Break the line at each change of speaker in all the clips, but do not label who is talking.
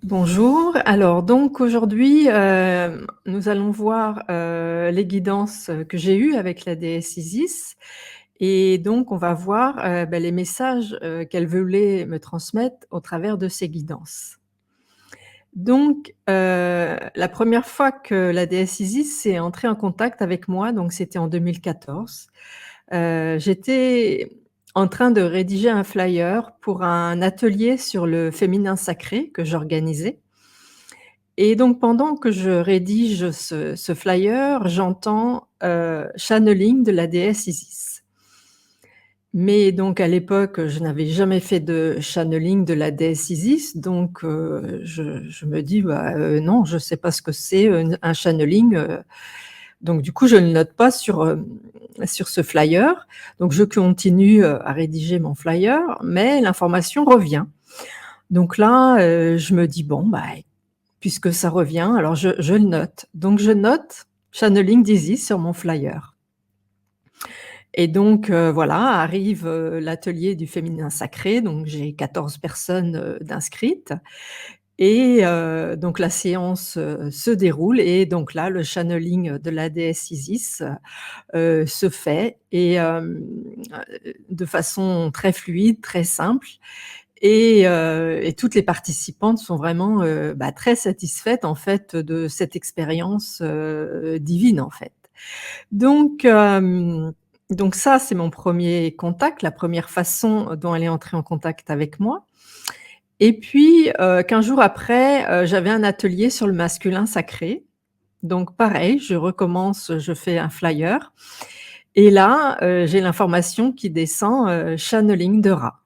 Bonjour. Alors donc aujourd'hui, nous allons voir, les guidances, que j'ai eues avec la déesse Isis et donc on va voir, les messages, qu'elle voulait me transmettre au travers de ces guidances. Donc, la première fois que la déesse Isis est entrée en contact avec moi, donc c'était en 2014. J'étais en train de rédiger un flyer pour un atelier sur le féminin sacré que j'organisais et donc pendant que je rédige ce flyer, j'entends, channeling de la déesse Isis. Mais donc à l'époque, je n'avais jamais fait de channeling de la déesse Isis, donc je me dis: «Bah, non, je ne sais pas ce que c'est, un channeling», donc du coup, je ne le note pas sur ce flyer. Donc je continue, à rédiger mon flyer, mais l'information revient. Donc là, je me dis: «Bon, bah, puisque ça revient, alors je le note». Donc je note channeling d'Isis sur mon flyer et donc voilà, arrive, l'atelier du féminin sacré, donc j'ai 14 personnes, d'inscrites et donc la séance, se déroule et donc là, le channeling de la déesse Isis, se fait et de façon très fluide, très simple et toutes les participantes sont vraiment, très satisfaites en fait de cette expérience, divine en fait. Donc donc ça, c'est mon premier contact, la première façon dont elle est entrée en contact avec moi et puis, 15 jours après, j'avais un atelier sur le masculin sacré. Donc pareil, je recommence, je fais un flyer et là, j'ai l'information qui descend, channeling de Ra.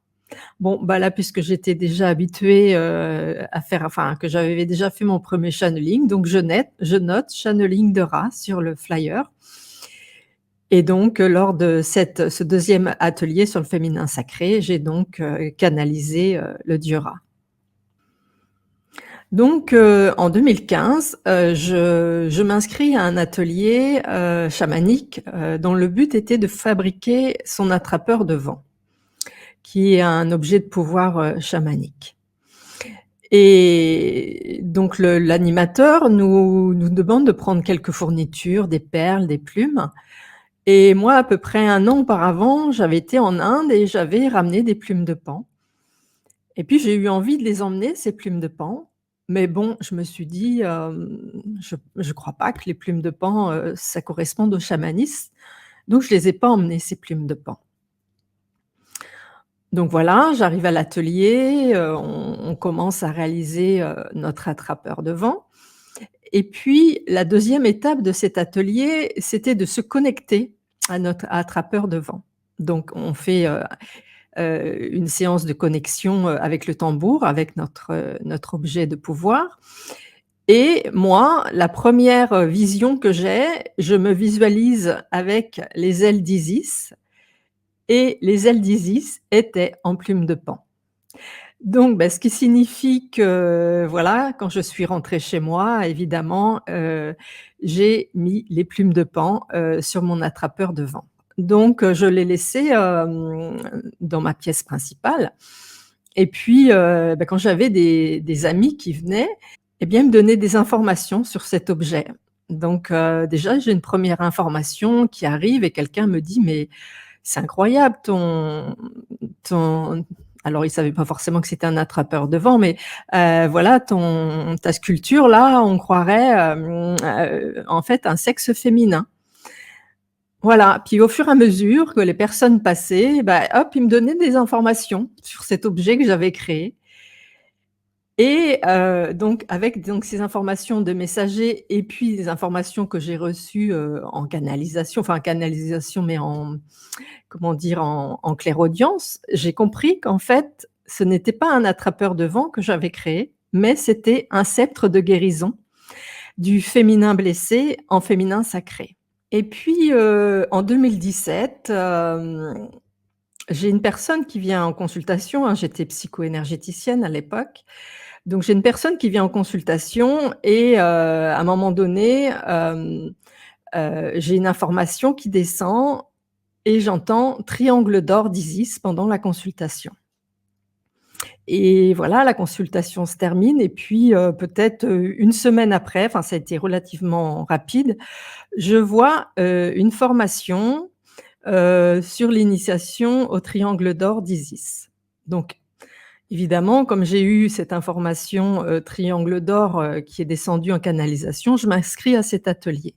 Bon, bah, là, puisque j'étais déjà habituée, à faire enfin, que j'avais déjà fait mon premier channeling, donc je note channeling de Ra sur le flyer et donc lors de ce deuxième atelier sur le féminin sacré, j'ai donc, canalisé, le dieu Ra. Donc en 2015, je m'inscris à un atelier, chamanique, dont le but était de fabriquer son attrapeur de vent, qui est un objet de pouvoir, chamanique. Et donc l'animateur nous demande de prendre quelques fournitures, des perles, des plumes et moi, à peu près 1 an auparavant, j'avais été en Inde et j'avais ramené des plumes de paon et puis j'ai eu envie de les emmener, ces plumes de paon, mais bon, je me suis dit, «Je crois pas que les plumes de paon, ça corresponde au chamanisme», donc je les ai pas emmenées ces plumes de paon. Donc voilà, j'arrive à l'atelier, on commence à réaliser, notre attrapeur de vent et puis la deuxième étape de cet atelier, c'était de se connecter à notre attrapeur de vent. Donc on fait, une séance de connexion, avec le tambour, avec notre objet de pouvoir et moi, la première vision que j'ai, je me visualise avec les ailes d'Isis et les ailes d'Isis étaient en plumes de paon. Donc, ce qui signifie que, voilà, quand je suis rentrée chez moi, évidemment, j'ai mis les plumes de paon, sur mon attrapeur de vent. Donc, je l'ai laissé, dans ma pièce principale et puis, quand j'avais des amis qui venaient, eh bien, ils me donnaient des informations sur cet objet. Donc, déjà, j'ai une première information qui arrive et quelqu'un me dit: «Mais c'est incroyable ton» alors il savait pas forcément que c'était un attrapeur de vent, mais voilà, ton ta sculpture là, on croirait, en fait un sexe féminin. Voilà, puis au fur et à mesure que les personnes passaient, hop, ils me donnaient des informations sur cet objet que j'avais créé et donc avec ces informations de messager et puis des informations que j'ai reçues, en canalisation, enfin canalisation mais en comment dire? En clairaudience, j'ai compris qu'en fait, ce n'était pas un attrapeur de vent que j'avais créé, mais c'était un sceptre de guérison du féminin blessé en féminin sacré. Et puis, en 2017, j'ai une personne qui vient en consultation, hein, j'étais psycho-énergéticienne à l'époque. Donc j'ai une personne qui vient en consultation et à un moment donné, j'ai une information qui descend et j'entends triangle d'or d'Isis pendant la consultation et voilà, la consultation se termine et puis, peut-être, 1 semaine après, enfin ça a été relativement rapide, je vois, une formation, sur l'initiation au triangle d'or d'Isis. Donc évidemment, comme j'ai eu cette information, triangle d'or, qui est descendue en canalisation, je m'inscris à cet atelier.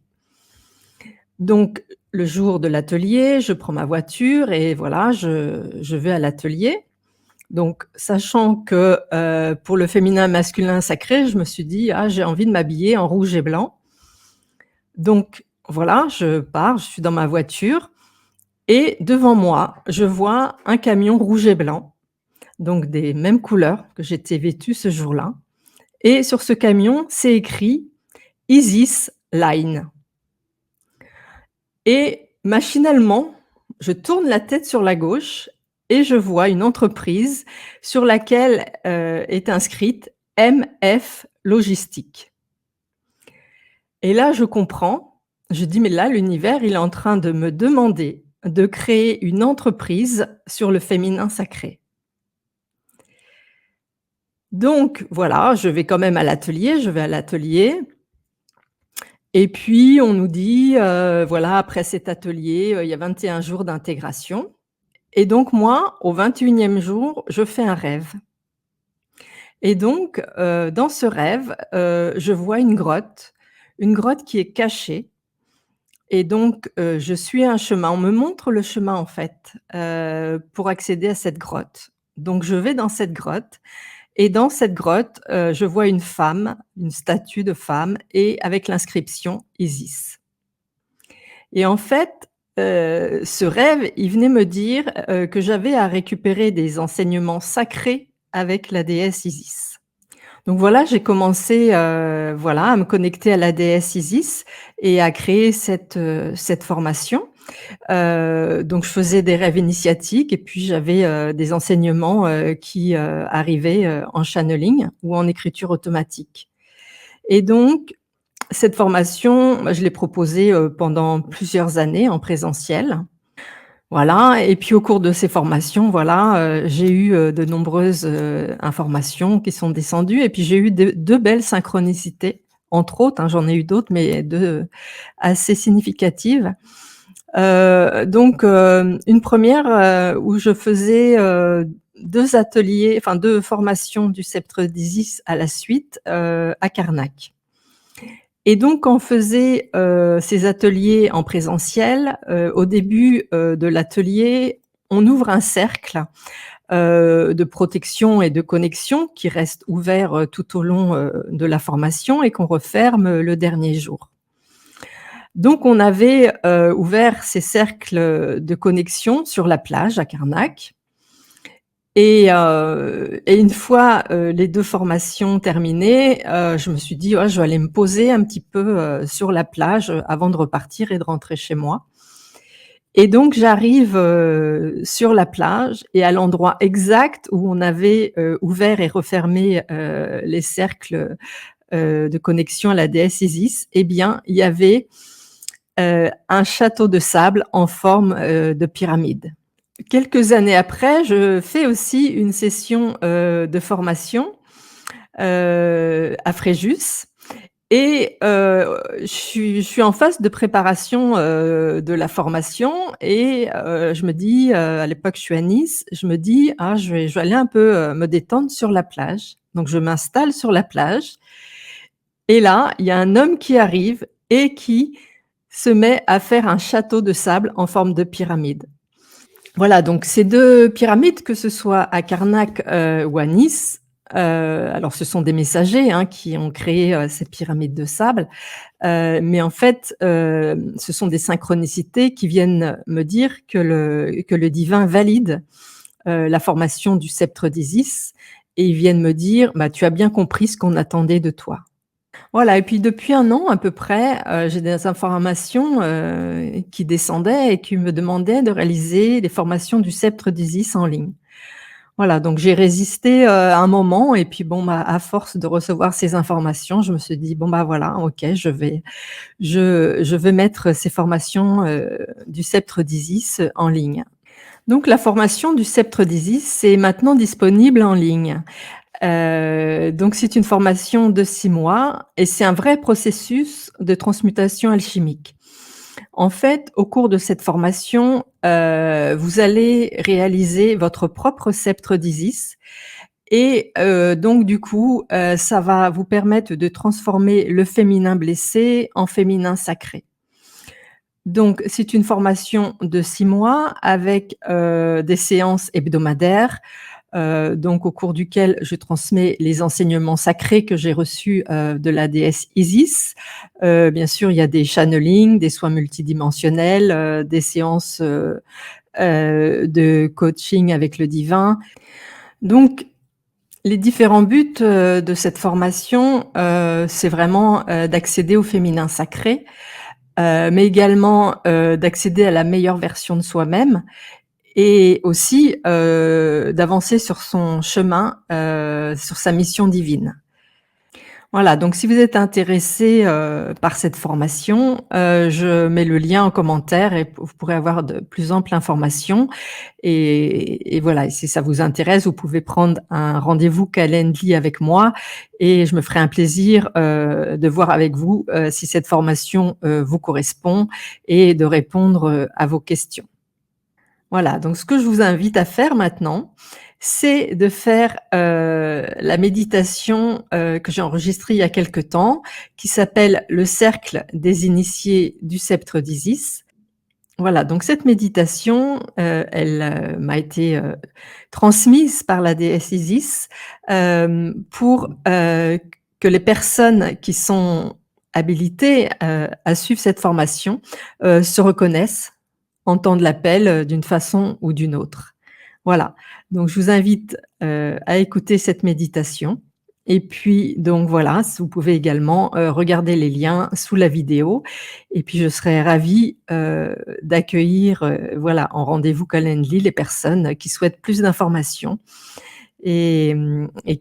Donc le jour de l'atelier, je prends ma voiture et voilà, je vais à l'atelier. Donc sachant que, pour le féminin masculin sacré, je me suis dit: «Ah, j'ai envie de m'habiller en rouge et blanc». Donc voilà, je pars, je suis dans ma voiture et devant moi, je vois un camion rouge et blanc, donc des mêmes couleurs que j'étais vêtue ce jour-là, et sur ce camion, c'est écrit Isis Line. Et machinalement, je tourne la tête sur la gauche et je vois une entreprise sur laquelle, est inscrite MF Logistique. Et là, je comprends, je dis: «Mais là, l'univers, il est en train de me demander de créer une entreprise sur le féminin sacré». Donc voilà, je vais quand même à l'atelier, je vais à l'atelier et puis on nous dit, voilà, après cet atelier, il y a 21 jours d'intégration. Et donc moi, au 21e jour, je fais un rêve et donc dans ce rêve, je vois une grotte qui est cachée et donc je suis un chemin. On me montre le chemin, en fait, pour accéder à cette grotte. Donc je vais dans cette grotte et dans cette grotte, je vois une femme, une statue de femme et avec l'inscription Isis. Et en fait, ce rêve, il venait me dire, que j'avais à récupérer des enseignements sacrés avec la déesse Isis. Donc voilà, j'ai commencé, voilà, à me connecter à la déesse Isis et à créer cette formation. Donc je faisais des rêves initiatiques et puis j'avais, des enseignements, qui, arrivaient, en channeling ou en écriture automatique. Et donc cette formation, bah, je l'ai proposée, pendant plusieurs années en présentiel. Voilà et puis au cours de ces formations, voilà, j'ai eu, de nombreuses, informations qui sont descendues et puis j'ai eu 2 belles synchronicités, entre autres, hein, j'en ai eu d'autres, mais 2 assez significatives. Donc, une première, où je faisais, 2 ateliers, enfin 2 formations du sceptre d'Isis à la suite, à Karnak. Et donc on faisait, ces ateliers en présentiel. Au début, de l'atelier, on ouvre un cercle, de protection et de connexion qui reste ouvert, tout au long, de la formation et qu'on referme, le dernier jour. Donc on avait, ouvert ces cercles, de connexion sur la plage à Karnak et une fois, les 2 formations terminées, je me suis dit: «Ouais, je vais aller me poser un petit peu, sur la plage, avant de repartir et de rentrer chez moi». Et donc j'arrive, sur la plage et à l'endroit exact où on avait, ouvert et refermé, les cercles, de connexion à la déesse Isis, eh bien, il y avait, un château de sable en forme, de pyramide. Quelques années après, je fais aussi une session, de formation, à Fréjus et je suis en phase de préparation, de la formation et je me dis, à l'époque, je suis à Nice, je me dis: «Ah, je vais aller un peu, me détendre sur la plage». Donc je m'installe sur la plage et là, il y a un homme qui arrive et qui se met à faire un château de sable en forme de pyramide. Voilà, donc ces 2 pyramides, que ce soit à Karnak, ou à Nice, alors ce sont des messagers, hein, qui ont créé, ces pyramides de sable, mais en fait, ce sont des synchronicités qui viennent me dire que le divin valide, la formation du sceptre d'Isis et ils viennent me dire: «Bah, tu as bien compris ce qu'on attendait de toi». Voilà et puis depuis 1 an à peu près, j'ai des informations, qui descendaient et qui me demandaient de réaliser des formations du sceptre d'Isis en ligne. Voilà, donc j'ai résisté, un moment et puis bon, bah, à force de recevoir ces informations, je me suis dit: «Bon, bah, voilà, OK, je vais mettre ces formations, du sceptre d'Isis, en ligne». Donc la formation du sceptre d'Isis est maintenant disponible en ligne. Donc c'est une formation de 6 mois et c'est un vrai processus de transmutation alchimique. En fait, au cours de cette formation, vous allez réaliser votre propre sceptre d'Isis et donc du coup, ça va vous permettre de transformer le féminin blessé en féminin sacré. Donc c'est une formation de 6 mois avec, des séances hebdomadaires, donc au cours duquel je transmets les enseignements sacrés que j'ai reçus, de la déesse Isis. Bien sûr, il y a des channelings, des soins multidimensionnels, des séances, de coaching avec le divin. Donc les différents buts, de cette formation, c'est vraiment, d'accéder au féminin sacré, mais également, d'accéder à la meilleure version de soi-même et aussi, d'avancer sur son chemin, sur sa mission divine. Voilà, donc si vous êtes intéressé, par cette formation, je mets le lien en commentaire et vous pourrez avoir de plus amples informations et voilà, et si ça vous intéresse, vous pouvez prendre un rendez-vous Calendly avec moi et je me ferai un plaisir, de voir avec vous, si cette formation, vous correspond et de répondre, à vos questions. Voilà, donc ce que je vous invite à faire maintenant, c'est de faire, la méditation, que j'ai enregistrée il y a quelque temps, qui s'appelle «Le cercle des initiés du sceptre d'Isis». Voilà, donc cette méditation, elle, m'a été, transmise par la déesse Isis, pour, que les personnes qui sont habilitées, à suivre cette formation, se reconnaissent, entendent l'appel, d'une façon ou d'une autre. Voilà, donc je vous invite, à écouter cette méditation et puis donc voilà, vous pouvez également, regarder les liens sous la vidéo et puis je serais ravie, d'accueillir, voilà, en rendez-vous Calendly les personnes qui souhaitent plus d'informations et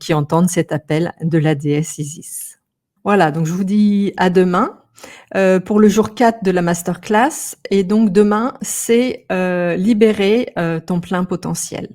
qui entendent cet appel de la déesse Isis. Voilà, donc je vous dis à demain, pour le jour 4 de la masterclass et donc demain, c'est, libérer, ton plein potentiel.